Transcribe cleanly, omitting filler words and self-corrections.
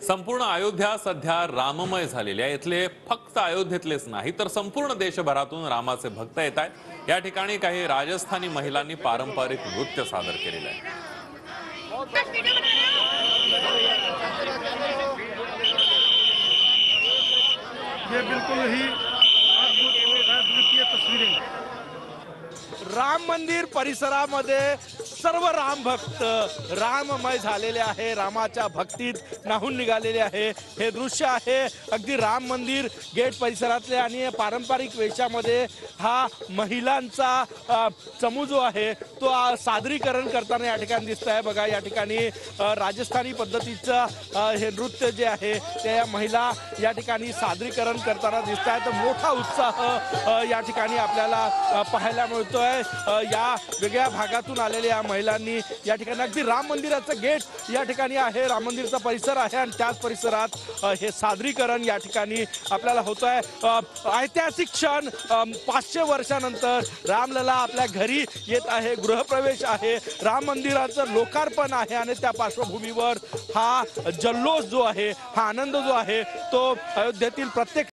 संपूर्ण अयोध्या सध्या राममय झालेली आहे। इथले फक्त अयोध्येतलेच नाही तर संपूर्ण देशभरातून रामाचे भक्त येत आहेत। या ठिकाणी काही राजस्थानी महिलांनी पारंपरिक नृत्य सादर केलेले आहे। ये बिल्कुल ही अद्भुत और अद्वितीय तस्वीरें। राम मंदिर परिसरामध्ये सर्व राम भक्त राममय झालेले आहे, रामाच्या भक्तीत न्हाऊन निघालेले आहे। हे दृश्य आहे अगदी राम मंदिर गेट परिसरातले आणि पारंपरिक वेशामध्ये हा महिलांचा समूह जो आहे तो सादरीकरण करताना या ठिकाणी दिसत आहे। बघा या ठिकाणी राजस्थानी पद्धतीचं हे नृत्य जे आहे ते महिला या ठिकाणी सादरीकरण करताना दिसत आहेत। मोठा उत्साह या ठिकाणी आपल्याला पाहायला मिळतोय। या वेगळ्या भागातून आलेल्या महिलांनी या ठिकाणी अगदी राम मंदिराचं गेट या ठिकाणी आहे, राम मंदिरचा परिसर आहे आणि त्याच परिसरात हे सादरीकरण या ठिकाणी आपल्याला होत आहे। ऐतिहासिक क्षण 500 वर्षानंतर रामलला आपल्या घरी येत आहे, गृहप्रवेश आहे, राम मंदिराचं लोकार्पण आहे आणि त्या पार्श्वभूमीवर हा जल्लोष जो आहे, हा आनंद जो आहे तो अयोध्येतील प्रत्येक